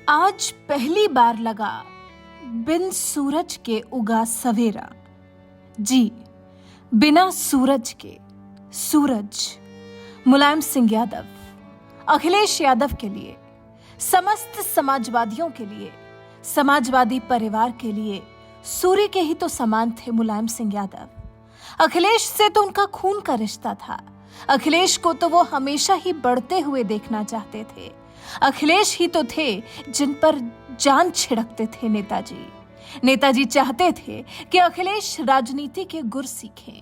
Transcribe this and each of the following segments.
आज पहली बार लगा बिन सूरज के उगा सवेरा। जी, बिना सूरज के सूरज। मुलायम सिंह यादव, अखिलेश यादव के लिए, समस्त समाजवादियों के लिए, समाजवादी परिवार के लिए सूर्य के ही तो समान थे मुलायम सिंह यादव। अखिलेश से तो उनका खून का रिश्ता था। अखिलेश को तो वो हमेशा ही बढ़ते हुए देखना चाहते थे। अखिलेश ही तो थे जिन पर जान छिड़कते थे नेताजी। नेताजी चाहते थे कि अखिलेश राजनीति के गुर सीखें।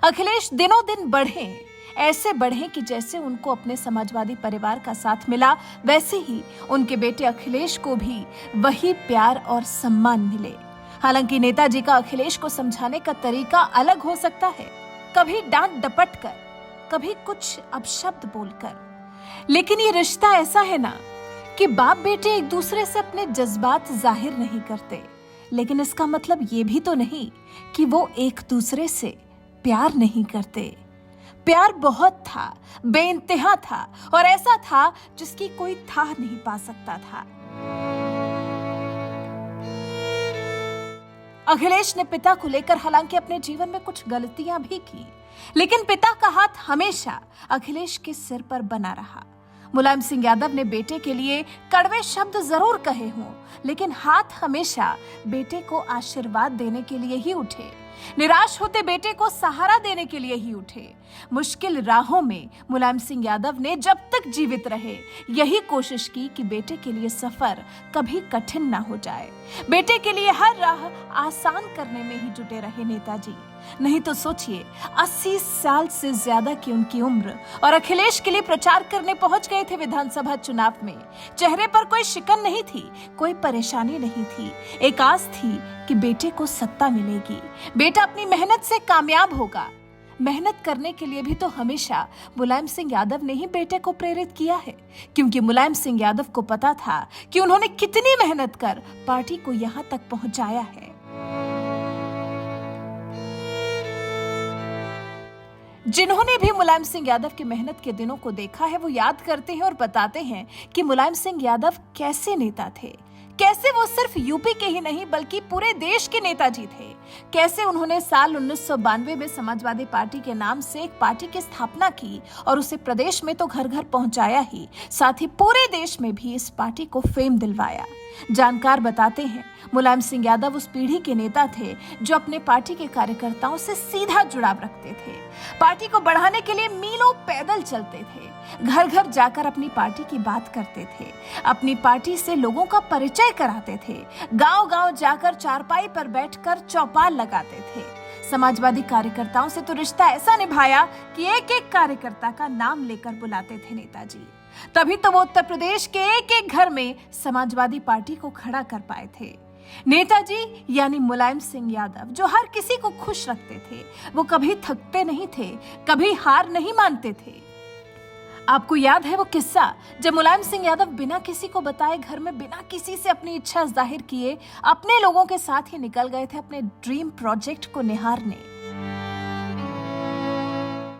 अखिलेश दिनों दिन बढ़ें, ऐसे बढ़ें कि जैसे उनको अपने समाजवादी परिवार का साथ मिला, वैसे ही उनके बेटे अखिलेश को भी वही प्यार और सम्मान मिले। हालांकि नेताजी का अखिलेश को समझाने का तरीका अलग हो सकता है, कभी डांट डपट कर, कभी कुछ अपशब्द बोलकर। लेकिन ये रिश्ता ऐसा है ना कि बाप बेटे एक दूसरे से अपने जज्बात जाहिर नहीं करते, लेकिन इसका मतलब ये भी तो नहीं कि वो एक दूसरे से प्यार नहीं करते। प्यार बहुत था, बेइंतहा था, और ऐसा था जिसकी कोई थाह नहीं पा सकता था। अखिलेश ने पिता को लेकर हालांकि अपने जीवन में कुछ गलतियां भी की, लेकिन पिता का हाथ हमेशा अखिलेश के सिर पर बना रहा। मुलायम सिंह यादव ने बेटे के लिए कड़वे शब्द जरूर कहे हों, लेकिन हाथ हमेशा बेटे को आशीर्वाद देने के लिए ही उठे, निराश होते बेटे को सहारा देने के लिए ही उठे। मुश्किल राहों में मुलायम सिंह यादव ने जब तक जीवित रहे यही कोशिश की कि बेटे के लिए सफर कभी कठिन ना हो जाए। बेटे के लिए हर राह आसान करने में ही जुटे रहे नेताजी। नहीं तो सोचिए, 80 साल से ज्यादा की उनकी उम्र, और अखिलेश के लिए प्रचार करने पहुंच गए थे विधानसभा चुनाव में। चेहरे पर कोई शिकन नहीं थी, कोई परेशानी नहीं थी। एक आस थी कि बेटे को सत्ता मिलेगी, बेटा अपनी मेहनत से कामयाब होगा। मेहनत करने के लिए भी तो हमेशा मुलायम सिंह यादव ने ही बेटे को प्रेरित किया है, क्योंकि मुलायम सिंह यादव को पता था कि उन्होंने कितनी मेहनत कर पार्टी को यहां तक पहुंचाया है। जिन्होंने भी मुलायम सिंह यादव की मेहनत के दिनों को देखा है, वो याद करते हैं और बताते हैं कि मुलायम सिंह यादव कैसे नेता थे, कैसे वो सिर्फ यूपी के ही नहीं बल्कि पूरे देश के नेताजी थे। कैसे उन्होंने साल 1992 में समाजवादी पार्टी के नाम से एक पार्टी की स्थापना की और उसे प्रदेश में तो घर घर पहुंचाया ही, साथ ही पूरे देश में भी इस पार्टी को फेम दिलवाया। जानकार बताते हैं मुलायम सिंह यादव उस पीढ़ी के नेता थे जो अपने पार्टी के कार्यकर्ताओं से सीधा जुड़ाव रखते थे। पार्टी को बढ़ाने के लिए मीलों पैदल चलते थे, घर घर जाकर अपनी पार्टी की बात करते थे, अपनी पार्टी से लोगों का परिचय कराते थे, गांव गांव जाकर चारपाई पर बैठकर चौपाल लगाते थे। समाजवादी कार्यकर्ताओं से तो रिश्ता ऐसा निभाया कि एक एक कार्यकर्ता का नाम लेकर बुलाते थे नेताजी। तभी तो वो उत्तर प्रदेश के एक एक घर में समाजवादी पार्टी को खड़ा कर पाए थे। नेताजी यानी मुलायम सिंह यादव जो हर किसी को खुश रखते थे, वो कभी थकते नहीं थे, कभी हार नहीं मानते थे। आपको याद है वो किस्सा जब मुलायम सिंह यादव बिना किसी को बताए, घर में बिना किसी से अपनी इच्छा जाहिर किए, अपने लोगों के साथ ही निकल गए थे अपने ड्रीम प्रोजेक्ट को निहारने,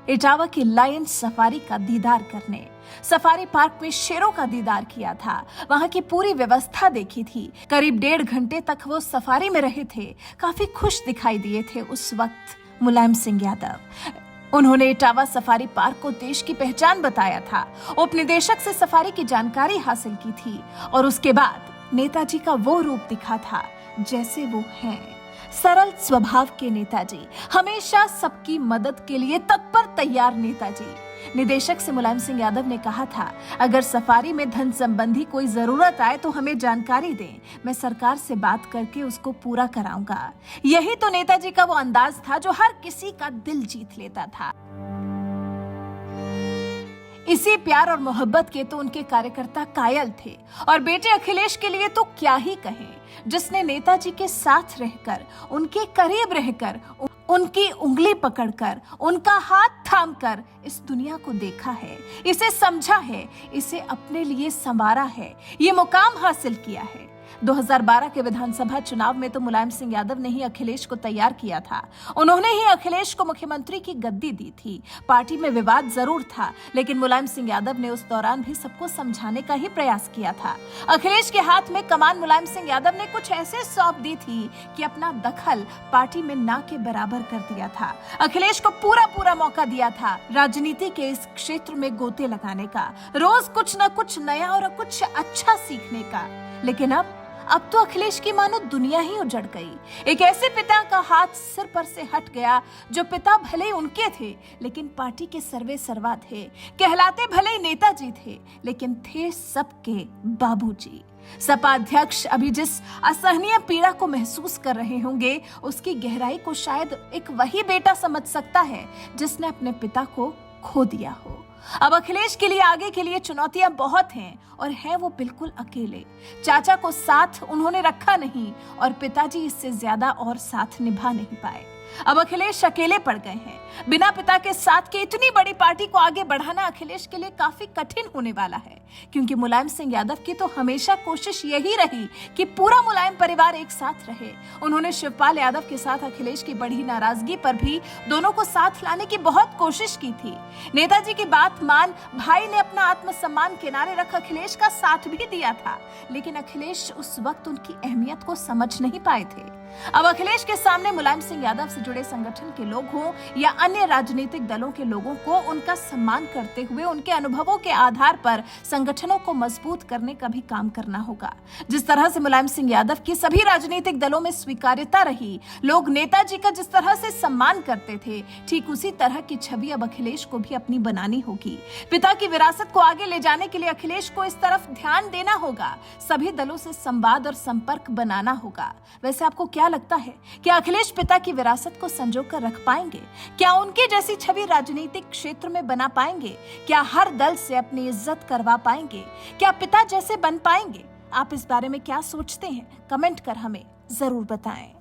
इटावा की लायन सफारी का दीदार करने। सफारी पार्क में शेरों का दीदार किया था, वहां की पूरी व्यवस्था देखी थी। करीब 1.5 घंटे तक वो सफारी में रहे थे। काफी खुश दिखाई दिए थे उस वक्त मुलायम सिंह यादव। उन्होंने इटावा सफारी पार्क को देश की पहचान बताया था, उपनिदेशक से सफारी की जानकारी हासिल की थी, और उसके बाद नेताजी का वो रूप दिखा था जैसे वो हैं। सरल स्वभाव के नेताजी, हमेशा सबकी मदद के लिए तत्पर तैयार नेताजी। निदेशक से मुलायम सिंह यादव ने कहा था, अगर सफारी में धन संबंधी कोई जरूरत आए तो हमें जानकारी दें, मैं सरकार से बात करके उसको पूरा कराऊंगा। यही तो नेताजी का वो अंदाज था जो हर किसी का दिल जीत लेता था। इसी प्यार और मोहब्बत के तो उनके कार्यकर्ता कायल थे, और बेटे अखिलेश के लिए तो क्या ही कहें, जिसने नेताजी के साथ रहकर, उनके करीब रहकर, उनकी उंगली पकड़कर, उनका हाथ थामकर इस दुनिया को देखा है, इसे समझा है, इसे अपने लिए संवारा है, ये मुकाम हासिल किया है। 2012 के विधानसभा चुनाव में तो मुलायम सिंह यादव ने ही अखिलेश को तैयार किया था। उन्होंने ही अखिलेश को मुख्यमंत्री की गद्दी दी थी। पार्टी में विवाद जरूर था, लेकिन मुलायम सिंह यादव ने उस दौरान भी सबको समझाने का ही प्रयास किया था। अखिलेश के हाथ में कमान मुलायम सिंह यादव ने कुछ ऐसे सौंप दी थी कि अपना दखल पार्टी में ना के बराबर कर दिया था। अखिलेश को पूरा मौका दिया था राजनीति के इस क्षेत्र में गोते लगाने का, रोज कुछ न कुछ नया और कुछ अच्छा सीखने का। लेकिन अब तो अखिलेश की मानो दुनिया ही उजड़ गई। एक ऐसे पिता का हाथ सिर पर से हट गया जो पिता भले उनके थे, लेकिन पार्टी के सर्वे सर्वा थे। कहलाते भले ही नेताजी थे, लेकिन थे सबके बाबूजी। सपा अध्यक्ष अभी जिस असहनीय पीड़ा को महसूस कर रहे होंगे, उसकी गहराई को शायद एक वही बेटा समझ सकता है जिसने अपने पिता को खो दिया हो। अब अखिलेश के लिए आगे के लिए चुनौतियां बहुत हैं और हैं वो बिल्कुल अकेले। चाचा को साथ उन्होंने रखा नहीं और पिताजी इससे ज्यादा और साथ निभा नहीं पाए। अब अखिलेश अकेले पड़ गए हैं। बिना पिता के साथ के इतनी बड़ी पार्टी को आगे बढ़ाना अखिलेश के लिए काफी कठिन होने वाला है, क्योंकि मुलायम सिंह यादव की तो हमेशा कोशिश यही रही कि पूरा मुलायम परिवार एक साथ रहे। उन्होंने शिवपाल यादव के साथ अखिलेश की बढ़ी नाराजगी पर भी दोनों को साथ लाने की बहुत कोशिश की थी। नेताजी की बात मान भाई ने अपना आत्मसम्मान किनारे रख अखिलेश का साथ भी दिया था, लेकिन अखिलेश उस वक्त उनकी अहमियत को समझ नहीं पाए थे। अब अखिलेश के सामने मुलायम सिंह यादव से जुड़े संगठन के लोग हों या अन्य राजनीतिक दलों के लोगों को उनका सम्मान करते हुए उनके अनुभवों के आधार पर संगठनों को मजबूत करने का भी काम करना होगा। जिस तरह से मुलायम सिंह यादव की सभी राजनीतिक दलों में स्वीकार्यता रही, लोग नेताजी का जिस तरह से सम्मान करते थे, ठीक उसी तरह की छवि अब अखिलेश को भी अपनी बनानी होगी। पिता की विरासत को आगे ले जाने के लिए अखिलेश को इस तरफ ध्यान देना होगा, सभी दलों से संवाद और संपर्क बनाना होगा। वैसे आपको क्या लगता है कि अखिलेश पिता की विरासत को संजो कर रख पाएंगे? क्या उनकी जैसी छवि राजनीतिक क्षेत्र में बना पाएंगे? क्या हर दल से अपनी इज्जत करवा पाएंगे? क्या पिता जैसे बन पाएंगे? आप इस बारे में क्या सोचते हैं? कमेंट कर हमें जरूर बताएं।